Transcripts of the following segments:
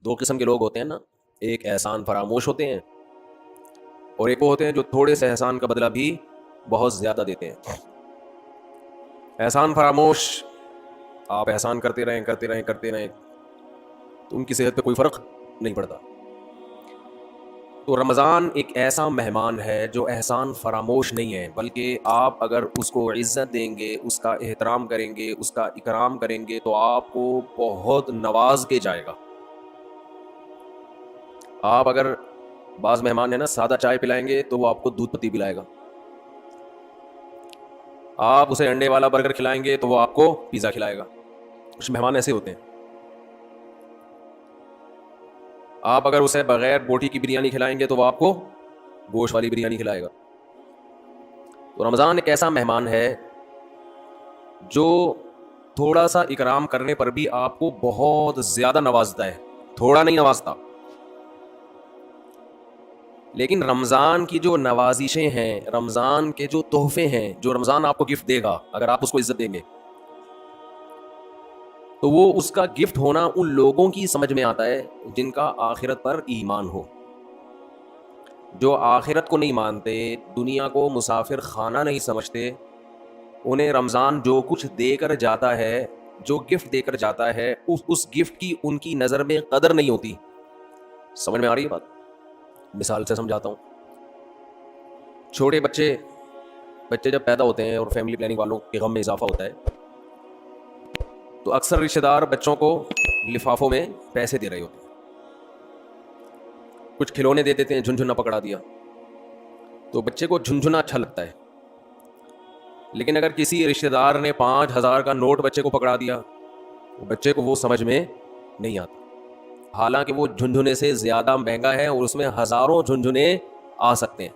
دو قسم کے لوگ ہوتے ہیں نا، ایک احسان فراموش ہوتے ہیں اور ایک وہ ہوتے ہیں جو تھوڑے سے احسان کا بدلہ بھی بہت زیادہ دیتے ہیں. احسان فراموش، آپ احسان کرتے رہیں تو ان کی صحت پہ کوئی فرق نہیں پڑتا. تو رمضان ایک ایسا مہمان ہے جو احسان فراموش نہیں ہے، بلکہ آپ اگر اس کو عزت دیں گے، اس کا احترام کریں گے، اس کا اکرام کریں گے تو آپ کو بہت نواز کے جائے گا. آپ اگر بعض مہمان ہیں نا سادہ چائے پلائیں گے تو وہ آپ کو دودھ پتی پلائے گا. آپ اسے انڈے والا برگر کھلائیں گے تو وہ آپ کو پیزا کھلائے گا. کچھ مہمان ایسے ہوتے ہیں. آپ اگر اسے بغیر بوٹی کی بریانی کھلائیں گے تو وہ آپ کو گوشت والی بریانی کھلائے گا. تو رمضان ایک ایسا مہمان ہے جو تھوڑا سا اکرام کرنے پر بھی آپ کو بہت زیادہ نوازتا ہے، تھوڑا نہیں نوازتا. لیکن رمضان کی جو نوازشیں ہیں، رمضان کے جو تحفے ہیں، جو رمضان آپ کو گفٹ دے گا اگر آپ اس کو عزت دیں گے تو وہ اس کا گفٹ ہونا ان لوگوں کی سمجھ میں آتا ہے جن کا آخرت پر ایمان ہو. جو آخرت کو نہیں مانتے، دنیا کو مسافر خانہ نہیں سمجھتے، انہیں رمضان جو کچھ دے کر جاتا ہے، جو گفٹ دے کر جاتا ہے، اس گفٹ کی ان کی نظر میں قدر نہیں ہوتی. سمجھ میں آ رہی ہے بات؟ مثال سے سمجھاتا ہوں. چھوٹے بچے جب پیدا ہوتے ہیں اور فیملی پلاننگ والوں کے غم میں اضافہ ہوتا ہے تو اکثر رشتہ دار بچوں کو لفافوں میں پیسے دے رہے ہوتے ہیں. کچھ کھلونے دے دیتے ہیں، جھنجھنا پکڑا دیا تو بچے کو جھنجھنا اچھا لگتا ہے. لیکن اگر کسی رشتہ دار نے 5,000 کا نوٹ بچے کو پکڑا دیا بچے کو وہ سمجھ میں نہیں آتا، حالانکہ وہ جھنجھنے سے زیادہ مہنگا ہے اور اس میں ہزاروں جھنجھنے آ سکتے ہیں.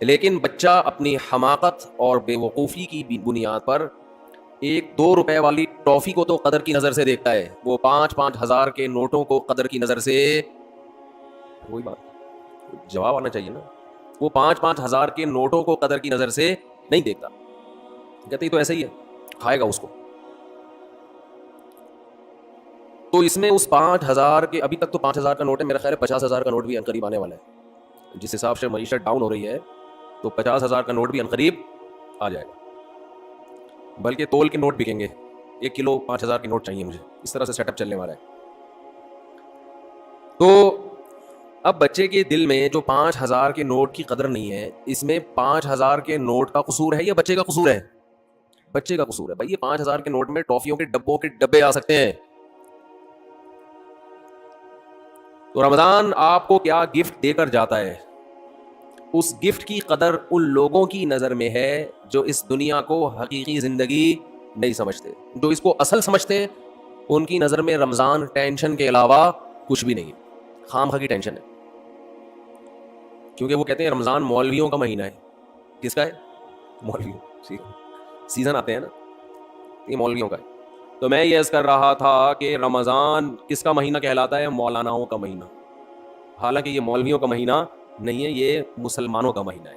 لیکن بچہ اپنی حماقت اور بے وقوفی کی بنیاد پر 1-2 روپے والی ٹافی کو تو قدر کی نظر سے دیکھتا ہے، وہ 5,000 کے نوٹوں کو قدر کی نظر سے، وہی بات جواب آنا چاہیے نا، وہ 5,000 کے نوٹوں کو قدر کی نظر سے نہیں دیکھتا. کہتے ہی تو ایسا ہی ہے، کھائے گا اس کو. تو اس میں اس 5,000 کے، ابھی تک تو 5,000 کا نوٹ ہے، میرا خیال ہے 50,000 کا نوٹ بھی عنقریب آنے والا ہے. جس حساب سے معیشت ڈاؤن ہو رہی ہے تو 50,000 کا نوٹ بھی عنقریب آ جائے گا. بلکہ تول کے نوٹ بکیں گے، 1 کلو 5,000 کے نوٹ چاہیے مجھے، اس طرح سے سیٹ اپ چلنے والا ہے. تو اب بچے کے دل میں جو 5,000 کے نوٹ کی قدر نہیں ہے، اس میں 5,000 کے نوٹ کا قصور ہے یا بچے کا قصور ہے؟ بچے کا قصور ہے. بھائی یہ 5,000 کے نوٹ میں ٹافیوں کے ڈبوں کے ڈبے آ سکتے ہیں. تو رمضان آپ کو کیا گفٹ دے کر جاتا ہے، اس گفٹ کی قدر ان لوگوں کی نظر میں ہے جو اس دنیا کو حقیقی زندگی نہیں سمجھتے. جو اس کو اصل سمجھتے ان کی نظر میں رمضان ٹینشن کے علاوہ کچھ بھی نہیں ہے، خام خواہ کی ٹینشن ہے. کیونکہ وہ کہتے ہیں رمضان مولویوں کا مہینہ ہے. کس کا ہے؟ مولویوں. سیزن آتے ہیں نا، یہ مولویوں کا ہے. تو میں یہ عرض کر رہا تھا کہ رمضان کس کا مہینہ کہلاتا ہے؟ مولاناؤں کا مہینہ. حالانکہ یہ مولویوں کا مہینہ نہیں ہے، یہ مسلمانوں کا مہینہ ہے.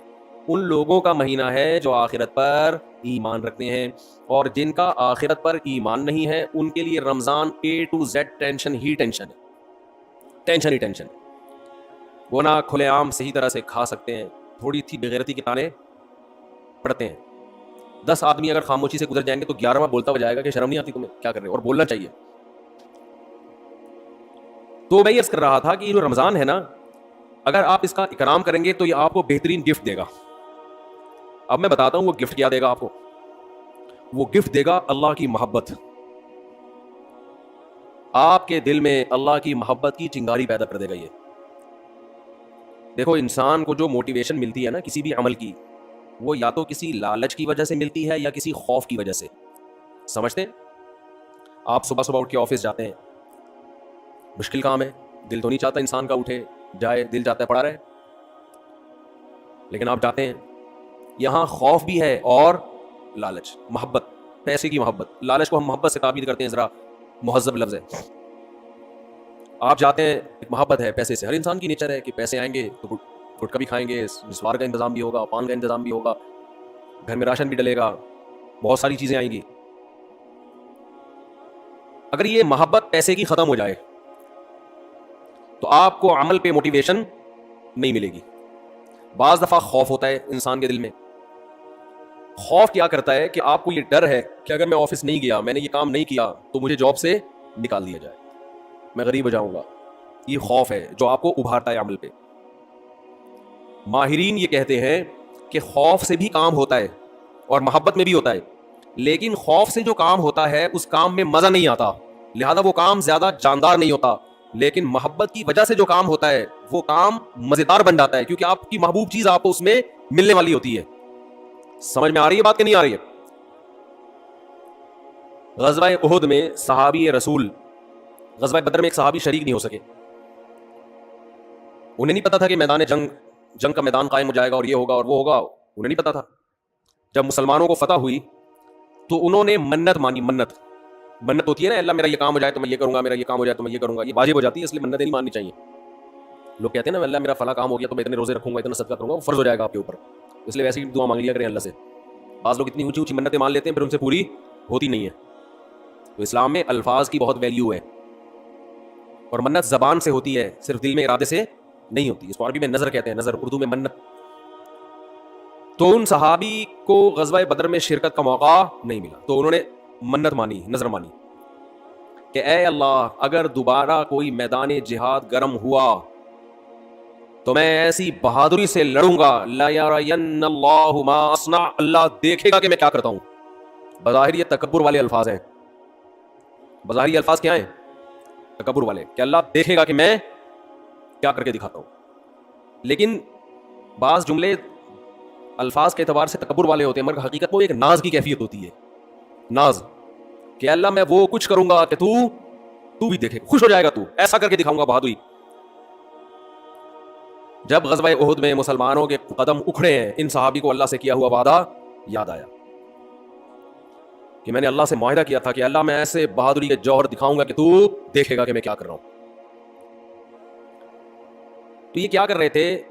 ان لوگوں کا مہینہ ہے جو آخرت پر ایمان رکھتے ہیں، اور جن کا آخرت پر ایمان نہیں ہے ان کے لیے رمضان A to Z tension he tension ہے. ٹینشن ہی ٹینشن. وہ نہ کھلے عام صحیح طرح سے کھا سکتے ہیں، تھوڑی تھی بغیرتی کے تانے پڑتے ہیں. 10 آدمی اگر خاموشی سے گزر جائیں گے تو 11واں بولتا ہو جائے گا کہ شرم نہیں آتی تمہیں، کیا کر رہے ہو، اور بولنا چاہیے. تو میں یہ عرض کر رہا تھا کہ یہ جو رمضان ہے نا، اگر آپ اس کا اکرام کریں گے تو یہ آپ کو بہترین گفٹ دے گا. اب میں بتاتا ہوں وہ گفٹ کیا دے گا آپ کو. وہ گفٹ دے گا اللہ کی محبت. آپ کے دل میں اللہ کی محبت کی چنگاری پیدا کر دے گا. یہ دیکھو، انسان کو جو موٹیویشن ملتی ہے نا کسی بھی عمل کی، وہ یا تو کسی لالچ کی وجہ سے ملتی ہے یا کسی خوف کی وجہ سے. سمجھتے ہیں؟ آپ صبح صبح اٹھ کے آفس جاتے ہیں، مشکل کام ہے، دل تو نہیں چاہتا انسان کا اٹھے جائے، دل چاہتا ہے پڑا رہے، لیکن آپ جاتے ہیں. یہاں خوف بھی ہے اور لالچ، محبت، پیسے کی محبت. لالچ کو ہم محبت سے تعبیر کرتے ہیں، ذرا مہذب لفظ ہے. آپ جاتے ہیں، ایک محبت ہے پیسے سے، ہر انسان کی نیچر ہے کہ پیسے آئیں گے تو گٹکا بھی کھائیں گے، مسوار کا انتظام بھی ہوگا، پان کا انتظام بھی ہوگا، گھر میں راشن بھی ڈلے گا، بہت ساری چیزیں آئیں گی. اگر یہ محبت پیسے کی ختم ہو جائے تو آپ کو عمل پہ موٹیویشن نہیں ملے گی. بعض دفعہ خوف ہوتا ہے انسان کے دل میں. خوف کیا کرتا ہے کہ آپ کو یہ ڈر ہے کہ اگر میں آفس نہیں گیا, میں نے یہ کام نہیں کیا تو مجھے جاب سے نکال دیا جائے, میں غریب ہو جاؤں گا. یہ خوف ہے جو آپ کو ابھارتا ہے عمل پہ. ماہرین یہ کہتے ہیں کہ خوف سے بھی کام ہوتا ہے اور محبت میں بھی ہوتا ہے, لیکن خوف سے جو کام ہوتا ہے اس کام میں مزہ نہیں آتا, لہذا وہ کام زیادہ جاندار نہیں ہوتا. لیکن محبت کی وجہ سے جو کام ہوتا ہے وہ کام مزیدار بن جاتا ہے, کیونکہ آپ کی محبوب چیز آپ کو اس میں ملنے والی ہوتی ہے. سمجھ میں آ رہی ہے بات کہ نہیں آ رہی ہے؟ غزوہ احد میں صحابی رسول, غزوہ بدر میں ایک صحابی شریک نہیں ہو سکے. انہیں نہیں پتا تھا کہ میدان جنگ کا میدان قائم ہو جائے گا اور یہ ہوگا اور وہ ہوگا, انہیں نہیں پتا تھا. جب مسلمانوں کو فتح ہوئی تو انہوں نے منت مانی. منت ہوتی ہے نا, اللہ میرا یہ کام ہو جائے تو میں یہ کروں گا, میرا یہ کام ہو جائے تو میں یہ کروں گا. یہ واجب ہو جاتی ہے, اس لیے منتیں نہیں ماننی چاہیے. لوگ کہتے ہیں نا اللہ میرا فلاں کام ہو گیا تو میں اتنے روزے رکھوں گا, اتنا صدقہ کروں گا, وہ فرض ہو جائے گا آپ کے اوپر, اس لیے ویسے ہی دعا مانگ لیا کریں اللہ سے. بعض لوگ اتنی اونچی اونچی منتیں مان لیتے ہیں پھر ان سے پوری ہوتی نہیں ہے. تو اسلام میں الفاظ کی بہت ویلیو ہے, اور منت زبان سے ہوتی ہے, صرف دل میں ارادے سے نہیں ہوتی. اس کو عربی میں نظر کہتے ہیں, نظر, اردو میں منت. تو ان صحابی کو غزوہ بدر میں شرکت کا موقع نہیں ملا تو انہوں نے منت مانی, نظر مانی کہ اے اللہ اگر دوبارہ کوئی میدان جہاد گرم ہوا تو میں ایسی بہادری سے لڑوں گا, لا یرین اللہ ما اصنع, اللہ دیکھے گا کہ میں کیا کرتا ہوں. بظاہر یہ تکبر والے الفاظ ہیں. بظاہر یہ الفاظ کیا ہیں؟ تکبر والے, کہ اللہ دیکھے گا کہ میں کیا کر کے دکھاتا ہوں. لیکن بعض جملے الفاظ کے اعتبار سے تکبر والے ہوتے ہیں, مگر حقیقت میں ایک ناز کی کیفیت ہوتی ہے. ناز کہ اللہ میں وہ کچھ کروں گا کہ تو بھی دیکھے, خوش ہو جائے گا, تو ایسا کر کے دکھاؤں گا بہادری. جب غزوہ احد میں مسلمانوں کے قدم اکھڑے ہیں, ان صحابی کو اللہ سے کیا ہوا وعدہ یاد آیا کہ میں نے اللہ سے معاہدہ کیا تھا کہ اللہ میں ایسے بہادری کے جوہر دکھاؤں گا کہ تو دیکھے گا کہ میں کیا کر رہا ہوں. تو یہ کیا کر رہے تھے؟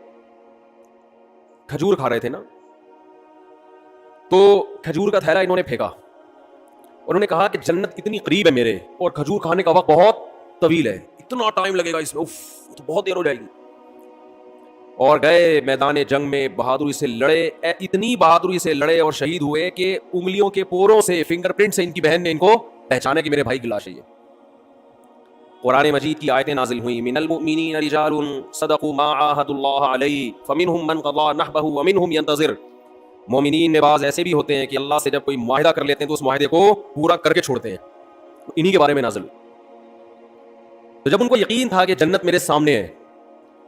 کھجور کھا رہے تھے نا, تو کھجور کا تھیلا انہوں نے پھینکا. انہوں نے کہا کہ جنت اتنی قریب ہے میرے, اور کھجور کھانے کا وقت بہت طویل ہے, اتنا ٹائم لگے گا اس میں, تو بہت دیر ہو جائے گی. اور گئے میدان جنگ میں, بہادری سے لڑے, اتنی بہادری سے لڑے اور شہید ہوئے کہ انگلیوں کے پوروں سے, فنگر پرنٹ سے ان کی بہن نے ان کو پہچانا کہ میرے بھائی کی لاش ہے یہ. قرآن مجید کی آیتیں نازل ہوئیں, من المؤمنین رجال صدقوا ما عاہدوا اللہ علیہ فمنہم من قضى نحبہ ومنہم ینتظر. مومنین میں بعض ایسے بھی ہوتے ہیں کہ اللہ سے جب کوئی معاہدہ کر لیتے ہیں تو اس معاہدے کو پورا کر کے چھوڑتے ہیں. انہی کے بارے میں نازل. تو جب ان کو یقین تھا کہ جنت میرے سامنے ہے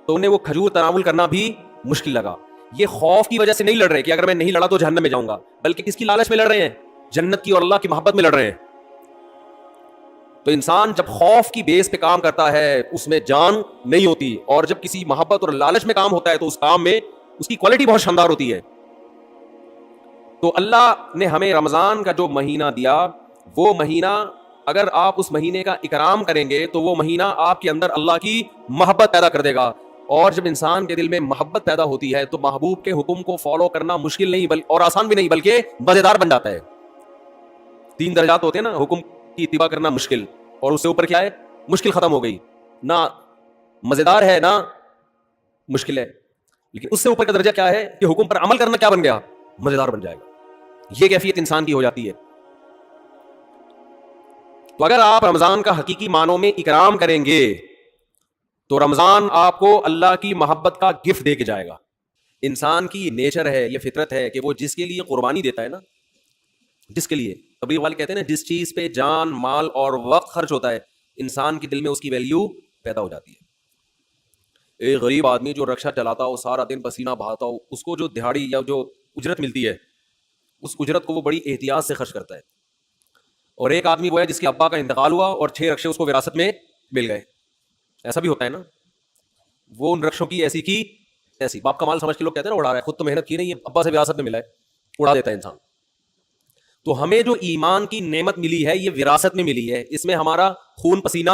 تو انہیں وہ کھجور تناول کرنا بھی مشکل لگا. یہ خوف کی وجہ سے نہیں لڑ رہے کہ اگر میں نہیں لڑا تو جہنم میں جاؤں گا, بلکہ کس کی لالچ میں لڑ رہے ہیں؟ جنت کی اور اللہ کی محبت میں لڑ رہے ہیں. تو انسان جب خوف کی بیس پہ کام کرتا ہے اس میں جان نہیں ہوتی, اور جب کسی محبت اور لالچ میں کام ہوتا ہے تو اس کام میں اس کی کوالٹی بہت شاندار ہوتی ہے. تو اللہ نے ہمیں رمضان کا جو مہینہ دیا, وہ مہینہ اگر آپ اس مہینے کا اکرام کریں گے تو وہ مہینہ آپ کے اندر اللہ کی محبت پیدا کر دے گا. اور جب انسان کے دل میں محبت پیدا ہوتی ہے تو محبوب کے حکم کو فالو کرنا مشکل نہیں اور آسان بھی نہیں, بلکہ مزیدار بن جاتا ہے. 3 درجات ہوتے ہیں نا, حکم کی اتباع کرنا مشکل, اور اس سے اوپر کیا ہے؟ مشکل ختم ہو گئی, نہ مزیدار ہے نہ مشکل ہے. لیکن اس سے اوپر کا درجہ کیا ہے کہ حکم پر عمل کرنا کیا بن گیا؟ مزیدار بن جائے گا. یہ کیفیت انسان کی ہو جاتی ہے. تو اگر آپ رمضان کا حقیقی معنوں میں اکرام کریں گے تو رمضان آپ کو اللہ کی محبت کا گفٹ دے کے جائے گا. انسان کی یہ نیچر ہے, یہ فطرت ہے کہ وہ جس کے لیے قربانی دیتا ہے نا, جس کے لیے, تبلیغ والے کہتے ہیں نا, جس چیز پہ جان, مال اور وقت خرچ ہوتا ہے انسان کے دل میں اس کی ویلیو پیدا ہو جاتی ہے. ایک غریب آدمی جو رکشہ چلاتا ہو, سارا دن پسینہ بہاتا ہو, اس کو جو دہاڑی یا جو اجرت ملتی ہے اس اجرت کو وہ بڑی احتیاط سے خرچ کرتا ہے. اور ایک آدمی وہ ہے جس کے ابا کا انتقال ہوا اور 6 رکشے اس کو وراثت میں مل گئے. ایسا بھی ہوتا ہے نا, وہ ان رکشوں کی ایسی کی ایسی, باپ کا مال سمجھ کے لوگ کہتے ہیں نا اڑا رہا ہے, خود تو محنت کی نہیں ہے, ابا سے وراثت میں ملا ہے, اڑا دیتا ہے انسان. تو ہمیں جو ایمان کی نعمت ملی ہے یہ وراثت میں ملی ہے, اس میں ہمارا خون پسینہ,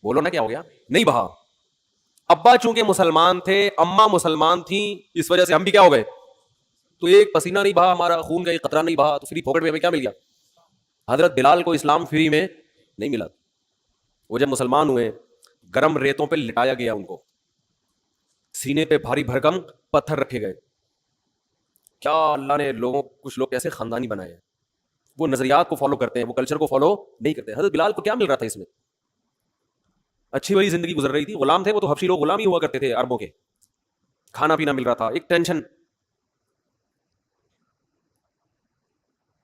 بولو نا کیا ہو گیا, نہیں بہا. ابا چونکہ مسلمان تھے, اماں مسلمان تھیں, اس وجہ سے ہم بھی کیا ہو گئے, تو ایک پسینہ نہیں بہا, ہمارا خون کا ایک قطرہ نہیں بہا, تو فری پاکٹ میں ہمیں کیا مل گیا؟ حضرت بلال کو اسلام فری میں نہیں ملا. وہ جب مسلمان ہوئے گرم ریتوں پہ لٹایا گیا, ان کو سینے پہ بھاری بھرکم پتھر رکھے گئے. کیا اللہ نے کچھ لوگ کیسے خاندانی بنائے ہیں, وہ نظریات کو فالو کرتے ہیں, وہ کلچر کو فالو نہیں کرتے. حضرت بلال کو کیا مل رہا تھا اس میں؟ اچھی بڑی زندگی گزر رہی تھی, غلام تھے وہ تو, حبشی لوگ غلام ہی ہوا کرتے تھے عربوں کے, کھانا پینا مل رہا تھا, ایک ٹینشن.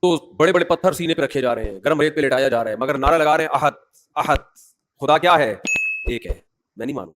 تو بڑے بڑے پتھر سینے پہ رکھے جا رہے ہیں, گرم ریت پہ لٹایا جا رہا ہے, مگر نعرہ لگا رہے ہیں احد احد, خدا کیا ہے؟ ایک ہے, میں نہیں مانوں.